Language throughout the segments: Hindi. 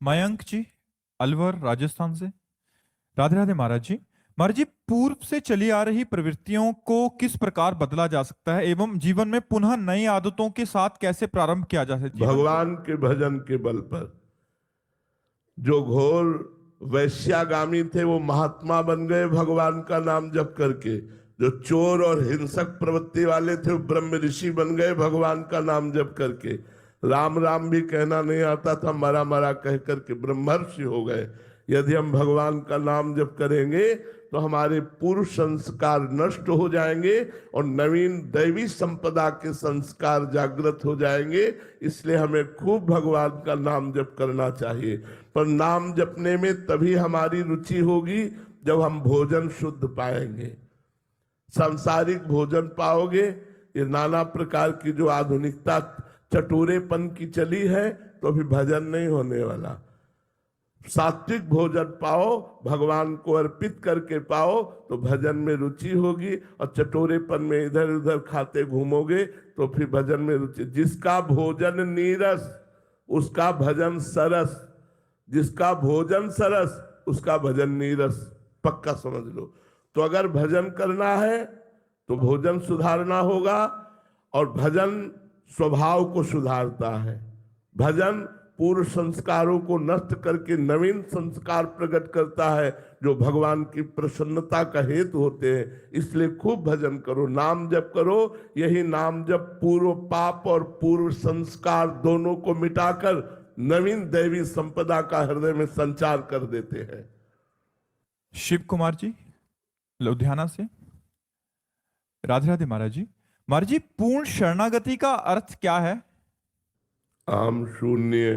मयंक जी, अलवर राजस्थान से। राधे राधे महाराज जी। महाराज जी, पूर्व से चली आ रही प्रवृत्तियों को किस प्रकार बदला जा सकता है एवं जीवन में पुनः नई आदतों के साथ कैसे प्रारंभ किया जा सकता है? जीवन को भगवान के भजन के बल पर जो घोर वैश्यागामी थे वो महात्मा बन गए भगवान का नाम जप करके। जो चोर और हिंसक प्रवृत्ति वाले थे वो ब्रह्म ऋषि बन गए भगवान का नाम जप करके। राम राम भी कहना नहीं आता था, मरा मरा कह करके ब्रह्मर्षि हो गए। यदि हम भगवान का नाम जप करेंगे तो हमारे पूर्व संस्कार नष्ट हो जाएंगे और नवीन दैवी संपदा के संस्कार जागृत हो जाएंगे। इसलिए हमें खूब भगवान का नाम जप करना चाहिए। पर नाम जपने में तभी हमारी रुचि होगी जब हम भोजन शुद्ध पाएंगे। सांसारिक भोजन पाओगे, ये नाना प्रकार की जो आधुनिकता चटोरेपन की चली है, तो अभी भजन नहीं होने वाला। सात्विक भोजन पाओ, भगवान को अर्पित करके पाओ, तो भजन में रुचि होगी। और चटोरेपन में इधर उधर खाते घूमोगे तो फिर भजन में रुचि। जिसका भोजन नीरस उसका भजन सरस, जिसका भोजन सरस उसका भजन नीरस, पक्का समझ लो। तो अगर भजन करना है तो भोजन सुधारना होगा। और भजन स्वभाव को सुधारता है। भजन पूर्व संस्कारों को नष्ट करके नवीन संस्कार प्रकट करता है, जो भगवान की प्रसन्नता का हेतु होते हैं। इसलिए खूब भजन करो, नाम जप करो। यही नाम जप पूर्व पाप और पूर्व संस्कार दोनों को मिटाकर नवीन दैवी संपदा का हृदय में संचार कर देते हैं। शिव कुमार जी, लुधियाना से। राधे राधे महाराज जी। महाराज जी, पूर्ण शरणागति का अर्थ क्या है? आम शून्य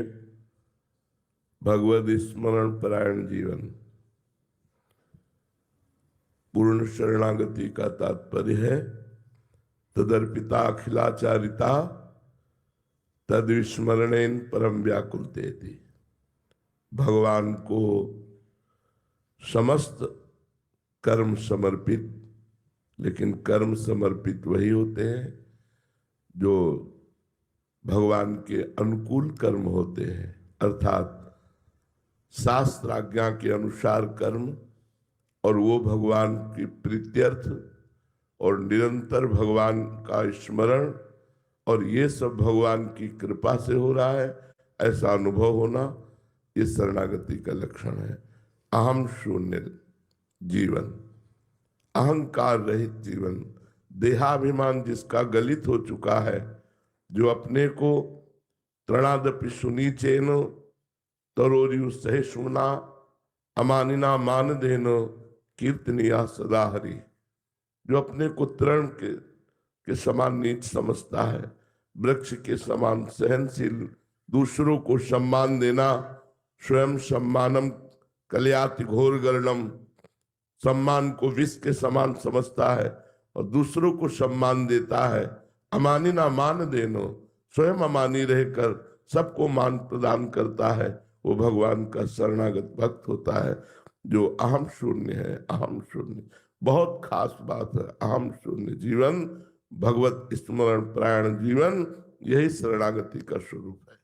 भगवद स्मरण परायण जीवन। पूर्ण शरणागति का तात्पर्य है तदर्पिता अखिलाचारिता तद विस्मरणेन परम व्याकुलतेति। भगवान को समस्त कर्म समर्पित, लेकिन कर्म समर्पित वही होते हैं जो भगवान के अनुकूल कर्म होते हैं, अर्थात शास्त्राज्ञा के अनुसार कर्म, और वो भगवान की प्रीत्यर्थ और निरंतर भगवान का स्मरण, और ये सब भगवान की कृपा से हो रहा है, ऐसा अनुभव होना, ये शरणागति का लक्षण है। अहम शून्य जीवन, अहंकार रहित जीवन, देहाभिमान जिसका गलित हो चुका है, जो अपने को तृणादपि सुनीचेन तरोरियु सहिष्णुना अमानिना मान देनो कीर्तनिया सदा हरि। जो अपने को तृण के समान नीच समझता है, वृक्ष के समान सहनशील, दूसरों को सम्मान देना, स्वयं सम्मानम कल्याति घोर गर्णम, सम्मान को विष के समान समझता है और दूसरों को सम्मान देता है। अमानिना मान देनो, स्वयं अमानी रहकर सबको मान प्रदान करता है, वो भगवान का शरणागत भक्त होता है। जो अहम शून्य है, अहम शून्य बहुत खास बात है। अहम शून्य जीवन, भगवत स्मरण प्राण जीवन, यही शरणागति का स्वरूप है।